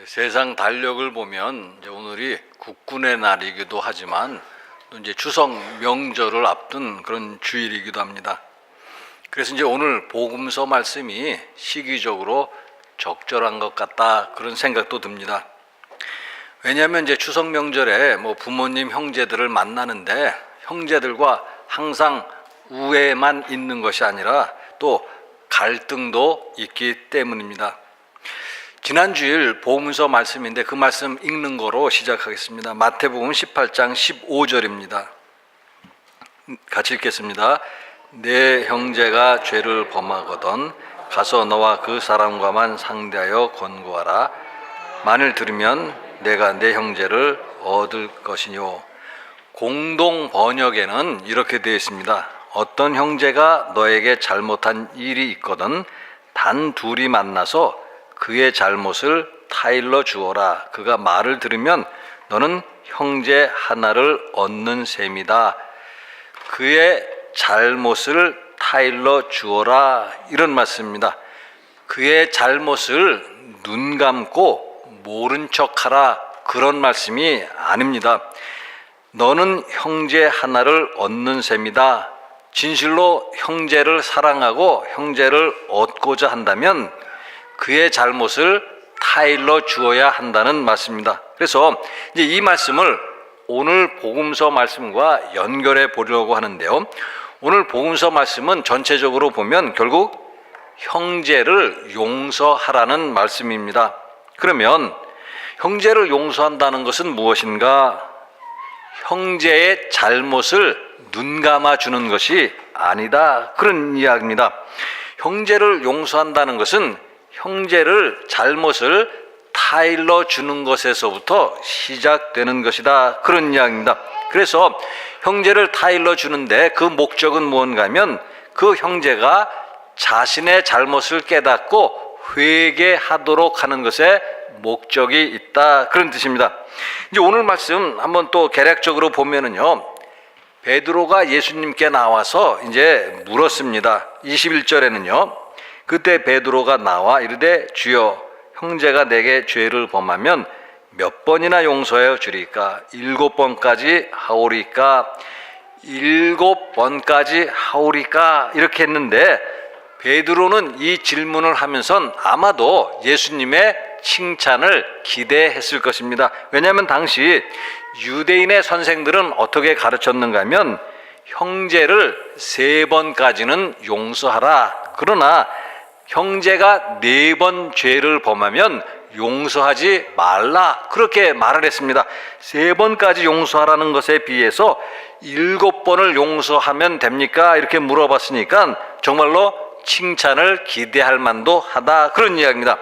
세상 달력을 보면 이제 오늘이 국군의 날이기도 하지만 또 이제 추석 명절을 앞둔 그런 주일이기도 합니다. 그래서 이제 오늘 복음서 말씀이 시기적으로 적절한 것 같다 그런 생각도 듭니다. 왜냐하면 이제 추석 명절에 부모님 형제들을 만나는데 형제들과 항상 우애만 있는 것이 아니라 또 갈등도 있기 때문입니다. 지난 주일 복음서 말씀인데 그 말씀 읽는 거로 시작하겠습니다. 마태복음 18장 15절입니다. 같이 읽겠습니다. 내 형제가 죄를 범하거든 가서 너와 그 사람과만 상대하여 권고하라. 만일 들으면 내가 내 형제를 얻을 것이뇨. 공동 번역에는 이렇게 되어 있습니다. 어떤 형제가 너에게 잘못한 일이 있거든 단 둘이 만나서 그의 잘못을 타일러 주어라. 그가 말을 들으면 너는 형제 하나를 얻는 셈이다. 그의 잘못을 타일러 주어라. 이런 말씀입니다. 그의 잘못을 눈 감고 모른 척하라. 그런 말씀이 아닙니다. 너는 형제 하나를 얻는 셈이다. 진실로 형제를 사랑하고 형제를 얻고자 한다면 그의 잘못을 타일러 주어야 한다는 말씀입니다. 그래서 이제 이 말씀을 오늘 복음서 말씀과 연결해 보려고 하는데요. 오늘 복음서 말씀은 전체적으로 보면 결국 형제를 용서하라는 말씀입니다. 그러면 형제를 용서한다는 것은 무엇인가? 형제의 잘못을 눈 감아 주는 것이 아니다. 그런 이야기입니다. 형제를 용서한다는 것은 형제를 잘못을 타일러 주는 것에서부터 시작되는 것이다. 그런 이야기입니다. 그래서 형제를 타일러 주는데 그 목적은 무언가 하면 그 형제가 자신의 잘못을 깨닫고 회개하도록 하는 것에 목적이 있다. 그런 뜻입니다. 이제 오늘 말씀 한번 또 개략적으로 보면은요. 베드로가 예수님께 나와서 이제 물었습니다. 21절에는요. 그때 베드로가 나와 이르되 주여 형제가 내게 죄를 범하면 몇 번이나 용서하여 주리까? 7번까지 하오리까? 7번까지 하오리까? 이렇게 했는데 베드로는 이 질문을 하면서 아마도 예수님의 칭찬을 기대했을 것입니다. 왜냐하면 당시 유대인의 선생들은 어떻게 가르쳤는가 하면 형제를 3번까지는 용서하라. 그러나 형제가 4번 죄를 범하면 용서하지 말라. 그렇게 말을 했습니다. 3번까지 용서하라는 것에 비해서 7번을 용서하면 됩니까? 이렇게 물어봤으니까 정말로 칭찬을 기대할 만도 하다. 그런 이야기입니다.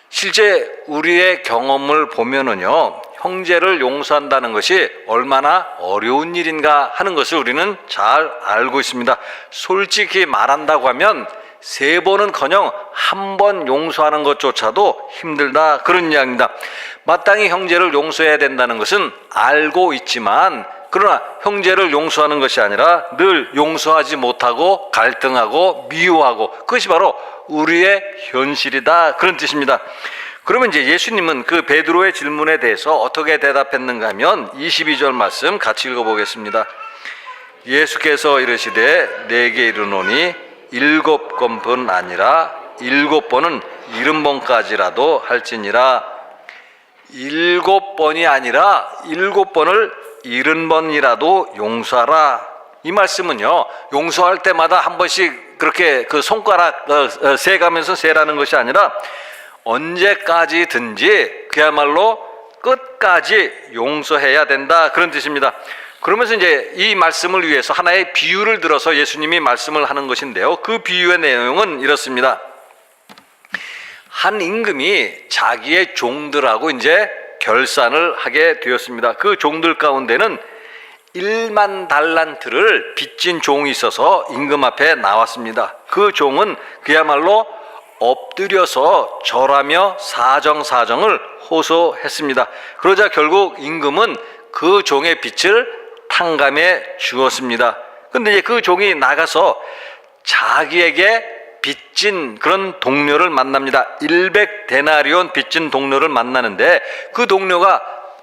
실제 우리의 경험을 보면은요, 형제를 용서한다는 것이 얼마나 어려운 일인가 하는 것을 우리는 잘 알고 있습니다. 솔직히 말한다고 하면 3번은커녕 1번 용서하는 것조차도 힘들다. 그런 이야기입니다. 마땅히 형제를 용서해야 된다는 것은 알고 있지만 그러나 형제를 용서하는 것이 아니라 늘 용서하지 못하고 갈등하고 미워하고 그것이 바로 우리의 현실이다. 그런 뜻입니다. 그러면 이제 예수님은 그 베드로의 질문에 대해서 어떻게 대답했는가 하면 22절 말씀 같이 읽어보겠습니다. 예수께서 이르시되 내게 이르노니 7번뿐 아니라 7번은 70번까지라도 할지니라. 7번이 아니라 7번을 70번이라도 용서하라. 이 말씀은요, 용서할 때마다 한 번씩 그렇게 그 손가락 세가면서 세라는 것이 아니라 언제까지든지 그야말로 끝까지 용서해야 된다. 그런 뜻입니다. 그러면서 이제 이 말씀을 위해서 하나의 비유를 들어서 예수님이 말씀을 하는 것인데요. 그 비유의 내용은 이렇습니다. 한 임금이 자기의 종들하고 이제 결산을 하게 되었습니다. 그 종들 가운데는 1만 달란트를 빚진 종이 있어서 임금 앞에 나왔습니다. 그 종은 그야말로 엎드려서 절하며 사정을 호소했습니다. 그러자 결국 임금은 그 종의 빚을 탕감해 주었습니다. 그런데 이제 그 종이 나가서 자기에게 빚진 그런 동료를 만납니다. 100데나리온 빚진 동료를 만나는데 그 동료가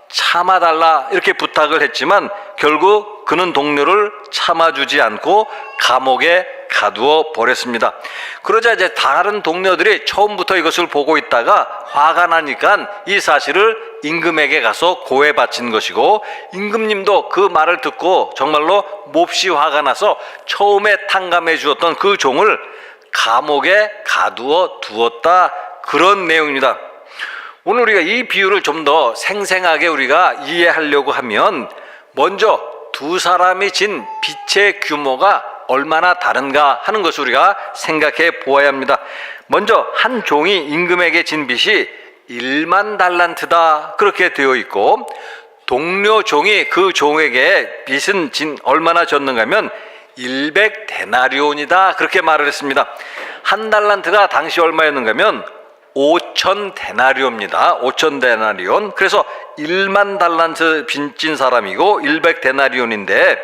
참아달라 이렇게 부탁을 했지만 결국 그는 동료를 참아주지 않고 감옥에 가두어 버렸습니다. 그러자 이제 다른 동료들이 처음부터 이것을 보고 있다가 화가 나니까 이 사실을 임금에게 가서 고해 바친 것이고, 임금님도 그 말을 듣고 정말로 몹시 화가 나서 처음에 탕감해 주었던 그 종을 감옥에 가두어 두었다, 그런 내용입니다. 오늘 우리가 이 비유를 좀 더 생생하게 우리가 이해하려고 하면 먼저 두 사람이 진 빚의 규모가 얼마나 다른가 하는 것을 우리가 생각해 보아야 합니다. 먼저 한 종이 임금에게 진 빚이 1만 달란트다 그렇게 되어 있고, 동료 종이 그 종에게 빚은 얼마나 졌는가 하면 100데나리온이다 그렇게 말을 했습니다. 한 달란트가 당시 얼마였는가 하면 5,000데나리온입니다. 5,000데나리온. 그래서 1만 달란트 빚진 사람이고 100데나리온인데,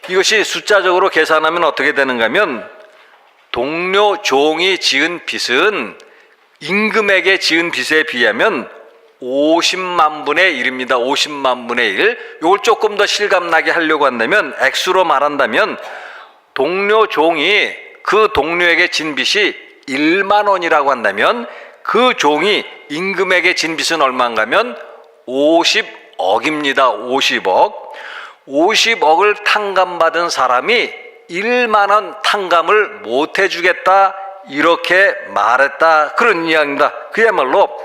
이것이 숫자적으로 계산하면 어떻게 되는가 하면 동료 종이 지은 빚은 임금에게 지은 빚에 비하면 50만 분의 1입니다. 50만 분의 1. 이걸 조금 더 실감나게 하려고 한다면, 액수로 말한다면 동료 종이 그 동료에게 진 빚이 1만 원이라고 한다면 그 종이 임금에게 진 빚은 얼마인가 하면 50억입니다. 50억. 50억을 탕감받은 사람이 1만 원 탕감을 못 해주겠다 이렇게 말했다, 그런 이야기입니다. 그야말로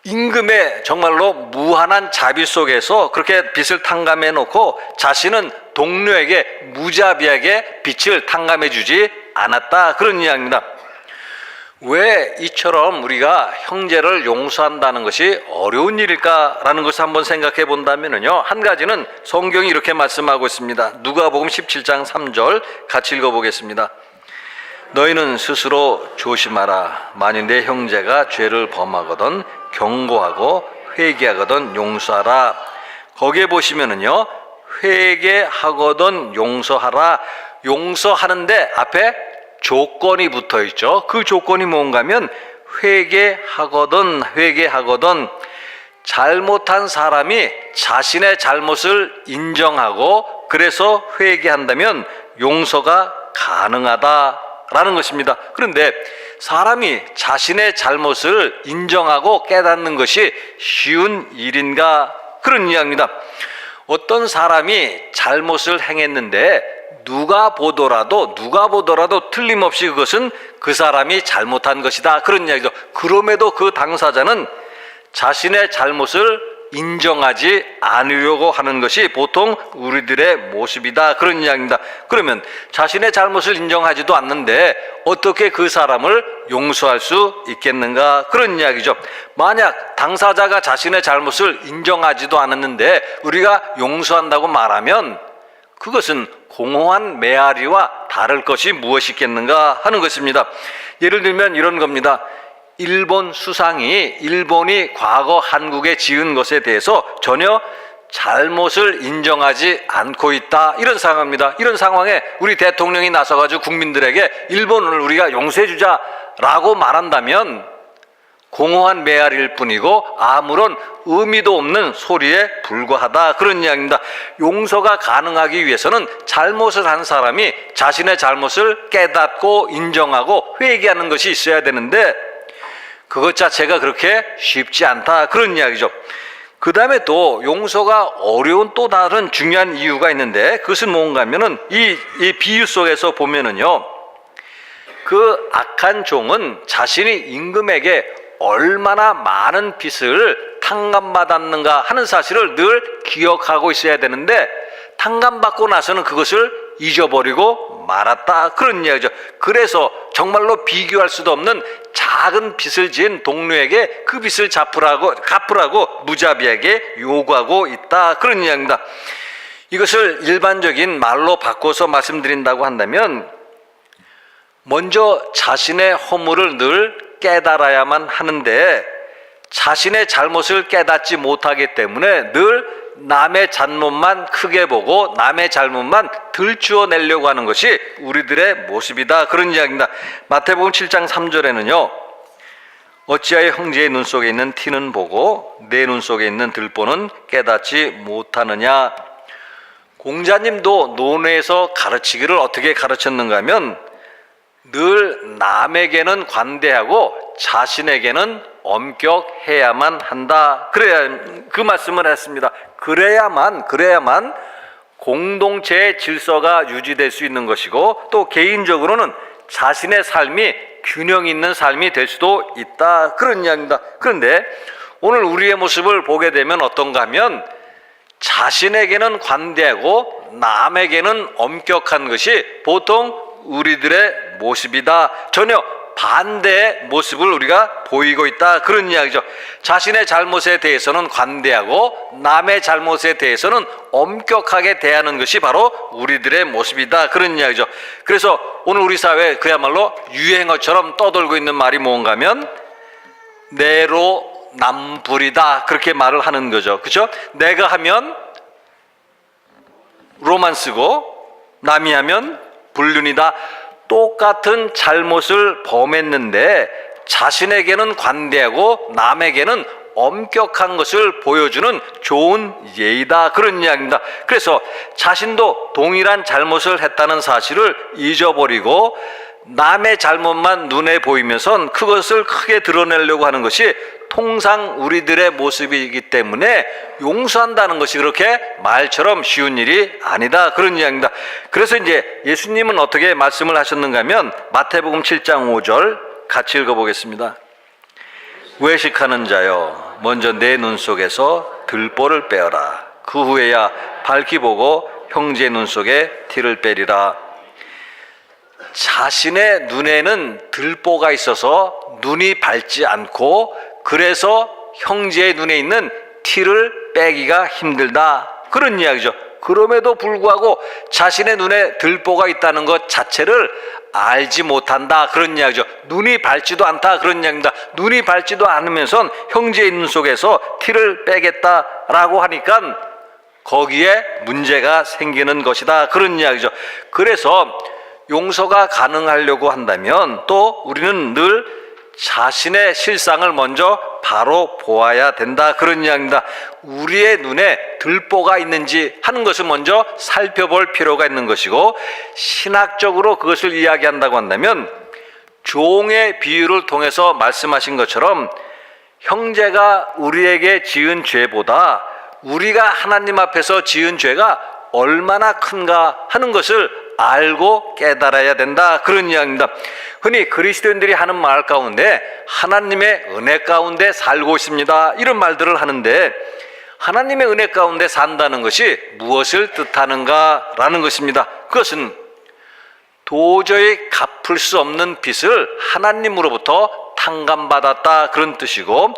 임금의 정말로 무한한 자비 속에서 그렇게 빚을 탕감해 놓고 자신은 동료에게 무자비하게 빚을 탕감해 주지 않았다, 그런 이야기입니다. 왜 이처럼 우리가 형제를 용서한다는 것이 어려운 일일까라는 것을 한번 생각해 본다면요, 한 가지는 성경이 이렇게 말씀하고 있습니다. 누가복음 17장 3절 같이 읽어보겠습니다. 너희는 스스로 조심하라. 만일 내 형제가 죄를 범하거든 경고하고 회개하거든 용서하라. 거기에 보시면은요, 회개하거든 용서하라. 용서하는데 앞에 조건이 붙어 있죠. 그 조건이 뭔가 하면 회개하거든 잘못한 사람이 자신의 잘못을 인정하고 그래서 회개한다면 용서가 가능하다라는 것입니다. 그런데 사람이 자신의 잘못을 인정하고 깨닫는 것이 쉬운 일인가, 그런 이야기입니다. 어떤 사람이 잘못을 행했는데 누가 보더라도 틀림없이 그것은 그 사람이 잘못한 것이다, 그런 이야기죠. 그럼에도 그 당사자는 자신의 잘못을 인정하지 않으려고 하는 것이 보통 우리들의 모습이다, 그런 이야기입니다. 그러면 자신의 잘못을 인정하지도 않는데 어떻게 그 사람을 용서할 수 있겠는가, 그런 이야기죠. 만약 당사자가 자신의 잘못을 인정하지도 않았는데 우리가 용서한다고 말하면 그것은 공허한 메아리와 다를 것이 무엇이겠는가 하는 것입니다. 예를 들면 이런 겁니다. 일본 수상이 일본이 과거 한국에 지은 것에 대해서 전혀 잘못을 인정하지 않고 있다, 이런 상황입니다. 이런 상황에 우리 대통령이 나서가지고 국민들에게 일본을 우리가 용서해주자라고 말한다면 공허한 메아리일 뿐이고 아무런 의미도 없는 소리에 불과하다, 그런 이야기입니다. 용서가 가능하기 위해서는 잘못을 한 사람이 자신의 잘못을 깨닫고 인정하고 회개하는 것이 있어야 되는데 그것 자체가 그렇게 쉽지 않다, 그런 이야기죠. 그 다음에 또 용서가 어려운 또 다른 중요한 이유가 있는데 그것은 뭔가 하면은 이 비유 속에서 보면은요, 그 악한 종은 자신이 임금에게 얼마나 많은 빚을 탕감받았는가 하는 사실을 늘 기억하고 있어야 되는데 탕감받고 나서는 그것을 잊어버리고 말았다, 그런 이야기죠. 그래서 정말로 비교할 수도 없는 작은 빚을 지은 동료에게 그 빚을 갚으라고 무자비하게 요구하고 있다, 그런 이야기입니다. 이것을 일반적인 말로 바꿔서 말씀드린다고 한다면 먼저 자신의 허물을 늘 깨달아야만 하는데 자신의 잘못을 깨닫지 못하기 때문에 늘 남의 잘못만 크게 보고 남의 잘못만 들추어내려고 하는 것이 우리들의 모습이다. 그런 이야기입니다. 마태복음 7장 3절에는요. 어찌하여 형제의 눈 속에 있는 티는 보고 내 눈 속에 있는 들보는 깨닫지 못하느냐. 공자님도 논에서 가르치기를 어떻게 가르쳤는가 하면 늘 남에게는 관대하고 자신에게는 엄격해야만 한다. 그래야 그 말씀을 했습니다. 그래야만 공동체의 질서가 유지될 수 있는 것이고 또 개인적으로는 자신의 삶이 균형 있는 삶이 될 수도 있다. 그런 이야기입니다. 그런데 오늘 우리의 모습을 보게 되면 어떤가 하면 자신에게는 관대하고 남에게는 엄격한 것이 보통 우리들의 모습이다. 전혀 반대의 모습을 우리가 보이고 있다. 그런 이야기죠. 자신의 잘못에 대해서는 관대하고 남의 잘못에 대해서는 엄격하게 대하는 것이 바로 우리들의 모습이다. 그런 이야기죠. 그래서 오늘 우리 사회에 그야말로 유행어처럼 떠돌고 있는 말이 뭔가 하면 내로남불이다. 그렇게 말을 하는 거죠. 그렇죠? 내가 하면 로만스고 남이 하면 불륜이다. 똑같은 잘못을 범했는데 자신에게는 관대하고 남에게는 엄격한 것을 보여주는 좋은 예의다. 그런 이야기입니다. 그래서 자신도 동일한 잘못을 했다는 사실을 잊어버리고 남의 잘못만 눈에 보이면서 그것을 크게 드러내려고 하는 것이 통상 우리들의 모습이기 때문에 용서한다는 것이 그렇게 말처럼 쉬운 일이 아니다. 그런 이야기입니다. 그래서 이제 예수님은 어떻게 말씀을 하셨는가 하면 마태복음 7장 5절 같이 읽어보겠습니다. 외식하는 자여 먼저 내 눈 속에서 들보를 빼어라. 그 후에야 밝히 보고 형제 눈 속에 티를 빼리라. 자신의 눈에는 들보가 있어서 눈이 밝지 않고 그래서 형제의 눈에 있는 티를 빼기가 힘들다. 그런 이야기죠. 그럼에도 불구하고 자신의 눈에 들보가 있다는 것 자체를 알지 못한다. 그런 이야기죠. 눈이 밝지도 않다. 그런 이야기입니다. 눈이 밝지도 않으면서 형제의 눈 속에서 티를 빼겠다라고 하니까 거기에 문제가 생기는 것이다. 그런 이야기죠. 그래서 용서가 가능하려고 한다면 또 우리는 늘 자신의 실상을 먼저 바로 보아야 된다. 그런 이야기입니다. 우리의 눈에 들보가 있는지 하는 것을 먼저 살펴볼 필요가 있는 것이고 신학적으로 그것을 이야기한다고 한다면 종의 비유를 통해서 말씀하신 것처럼 형제가 우리에게 지은 죄보다 우리가 하나님 앞에서 지은 죄가 얼마나 큰가 하는 것을 알고 깨달아야 된다. 그런 이야기입니다. 흔히 그리스도인들이 하는 말 가운데 하나님의 은혜 가운데 살고 있습니다. 이런 말들을 하는데 하나님의 은혜 가운데 산다는 것이 무엇을 뜻하는가라는 것입니다. 그것은 도저히 갚을 수 없는 빚을 하나님으로부터 탕감받았다. 그런 뜻이고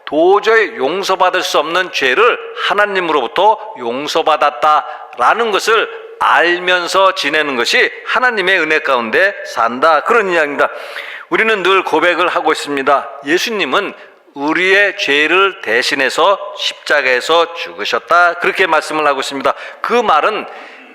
도저히 용서받을 수 없는 죄를 하나님으로부터 용서받았다라는 것을 알면서 지내는 것이 하나님의 은혜 가운데 산다. 그런 이야기입니다. 우리는 늘 고백을 하고 있습니다. 예수님은 우리의 죄를 대신해서 십자가에서 죽으셨다. 그렇게 말씀을 하고 있습니다. 그 말은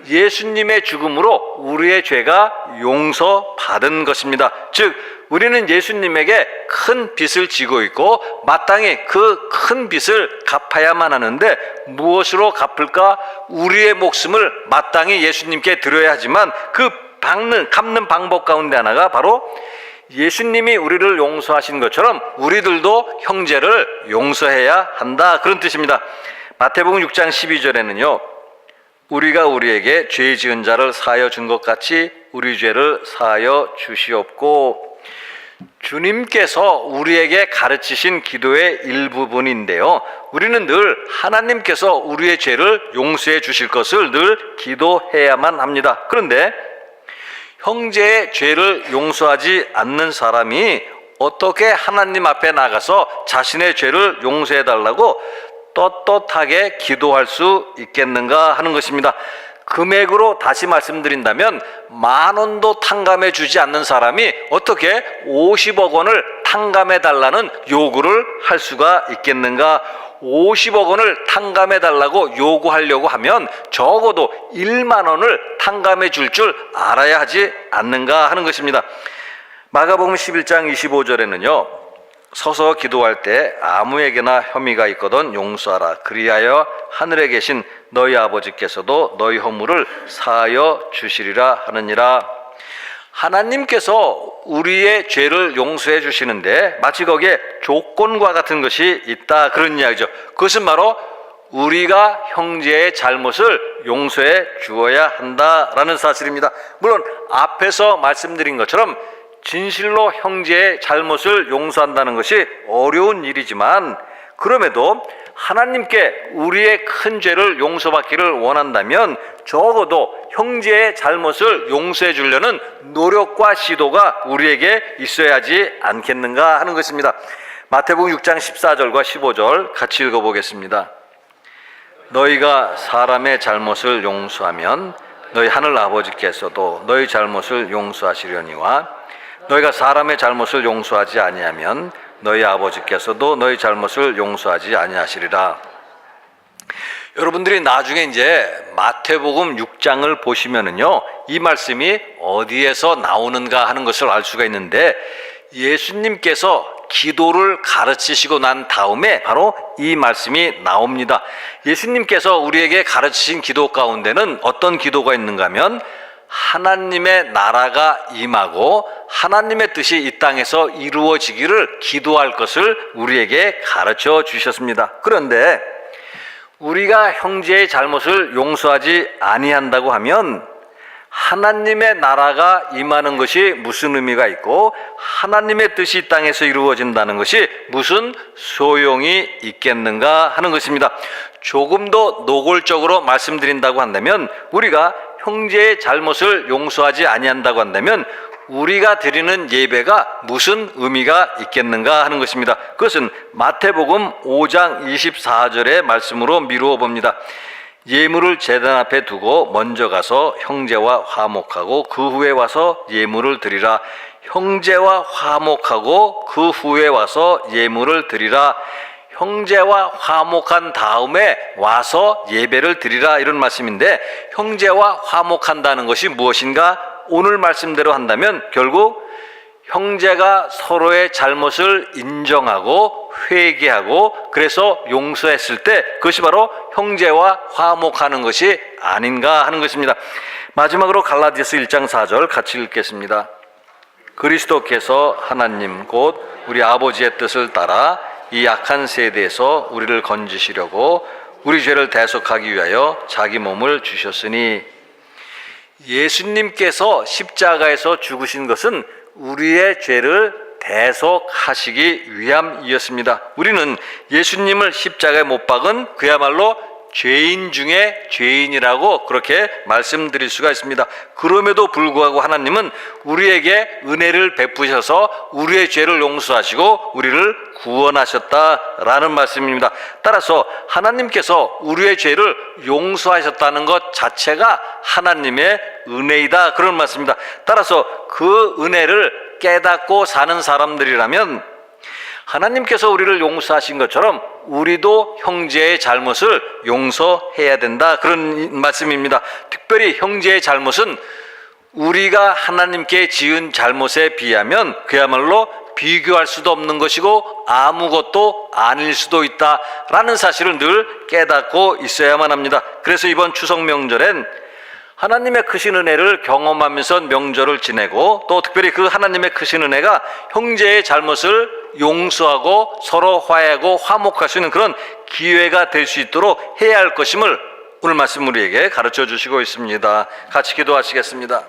예수님의 죽음으로 우리의 죄가 용서받은 것입니다. 즉 우리는 예수님에게 큰 빚을 지고 있고 마땅히 그 큰 빚을 갚아야만 하는데 무엇으로 갚을까? 우리의 목숨을 마땅히 예수님께 드려야 하지만 그 갚는 방법 가운데 하나가 바로 예수님이 우리를 용서하신 것처럼 우리들도 형제를 용서해야 한다. 그런 뜻입니다. 마태복음 6장 12절에는요. 우리가 우리에게 죄 지은 자를 사하여 준 것 같이 우리 죄를 사하여 주시옵고. 주님께서 우리에게 가르치신 기도의 일부분인데요. 우리는 늘 하나님께서 우리의 죄를 용서해 주실 것을 늘 기도해야만 합니다. 그런데 형제의 죄를 용서하지 않는 사람이 어떻게 하나님 앞에 나가서 자신의 죄를 용서해 달라고 떳떳하게 기도할 수 있겠는가 하는 것입니다. 금액으로 다시 말씀드린다면 10,000원도 탕감해 주지 않는 사람이 어떻게 50억 원을 탕감해달라는 요구를 할 수가 있겠는가? 50억 원을 탕감해달라고 요구하려고 하면 적어도 1만 원을 탕감해 줄 알아야 하지 않는가 하는 것입니다. 마가복음 11장 25절에는요. 서서 기도할 때 아무에게나 혐의가 있거든 용서하라. 그리하여 하늘에 계신 너희 아버지께서도 너희 허물을 사하여 주시리라 하느니라. 하나님께서 우리의 죄를 용서해 주시는데 마치 거기에 조건과 같은 것이 있다 그런 이야기죠. 그것은 바로 우리가 형제의 잘못을 용서해 주어야 한다라는 사실입니다. 물론 앞에서 말씀드린 것처럼 진실로 형제의 잘못을 용서한다는 것이 어려운 일이지만 그럼에도 하나님께 우리의 큰 죄를 용서받기를 원한다면 적어도 형제의 잘못을 용서해 주려는 노력과 시도가 우리에게 있어야 하지 않겠는가 하는 것입니다. 마태복음 6장 14절과 15절 같이 읽어보겠습니다. 너희가 사람의 잘못을 용서하면 너희 하늘 아버지께서도 너희 잘못을 용서하시려니와 너희가 사람의 잘못을 용서하지 아니하면 너희 아버지께서도 너희 잘못을 용서하지 아니하시리라. 여러분들이 나중에 이제 마태복음 6장을 보시면은요, 이 말씀이 어디에서 나오는가 하는 것을 알 수가 있는데 예수님께서 기도를 가르치시고 난 다음에 바로 이 말씀이 나옵니다. 예수님께서 우리에게 가르치신 기도 가운데는 어떤 기도가 있는가 하면 하나님의 나라가 임하고 하나님의 뜻이 이 땅에서 이루어지기를 기도할 것을 우리에게 가르쳐 주셨습니다. 그런데 우리가 형제의 잘못을 용서하지 아니한다고 하면 하나님의 나라가 임하는 것이 무슨 의미가 있고 하나님의 뜻이 이 땅에서 이루어진다는 것이 무슨 소용이 있겠는가 하는 것입니다. 조금 더 노골적으로 말씀드린다고 한다면 우리가 형제의 잘못을 용서하지 아니한다고 한다면 우리가 드리는 예배가 무슨 의미가 있겠는가 하는 것입니다. 그것은 마태복음 5장 24절의 말씀으로 미루어 봅니다. 예물을 제단 앞에 두고 먼저 가서 형제와 화목하고 그 후에 와서 예물을 드리라. 형제와 화목하고 그 후에 와서 예물을 드리라. 형제와 화목한 다음에 와서 예배를 드리라 이런 말씀인데 형제와 화목한다는 것이 무엇인가? 오늘 말씀대로 한다면 결국 형제가 서로의 잘못을 인정하고 회개하고 그래서 용서했을 때 그것이 바로 형제와 화목하는 것이 아닌가 하는 것입니다. 마지막으로 갈라디아서 1장 4절 같이 읽겠습니다. 그리스도께서 하나님 곧 우리 아버지의 뜻을 따라 이 악한 세대에서 우리를 건지시려고 우리 죄를 대속하기 위하여 자기 몸을 주셨으니 예수님께서 십자가에서 죽으신 것은 우리의 죄를 대속하시기 위함이었습니다. 우리는 예수님을 십자가에 못 박은 그야말로 죄인 중에 죄인이라고 그렇게 말씀드릴 수가 있습니다. 그럼에도 불구하고 하나님은 우리에게 은혜를 베푸셔서 우리의 죄를 용서하시고 우리를 구원하셨다라는 말씀입니다. 따라서 하나님께서 우리의 죄를 용서하셨다는 것 자체가 하나님의 은혜이다 그런 말씀입니다. 따라서 그 은혜를 깨닫고 사는 사람들이라면 하나님께서 우리를 용서하신 것처럼 우리도 형제의 잘못을 용서해야 된다 그런 말씀입니다. 특별히 형제의 잘못은 우리가 하나님께 지은 잘못에 비하면 그야말로 비교할 수도 없는 것이고 아무것도 아닐 수도 있다라는 사실을 늘 깨닫고 있어야만 합니다. 그래서 이번 추석 명절엔 하나님의 크신 은혜를 경험하면서 명절을 지내고 또 특별히 그 하나님의 크신 은혜가 형제의 잘못을 용서하고 서로 화해하고 화목할 수 있는 그런 기회가 될 수 있도록 해야 할 것임을 오늘 말씀 우리에게 가르쳐 주시고 있습니다. 같이 기도하시겠습니다.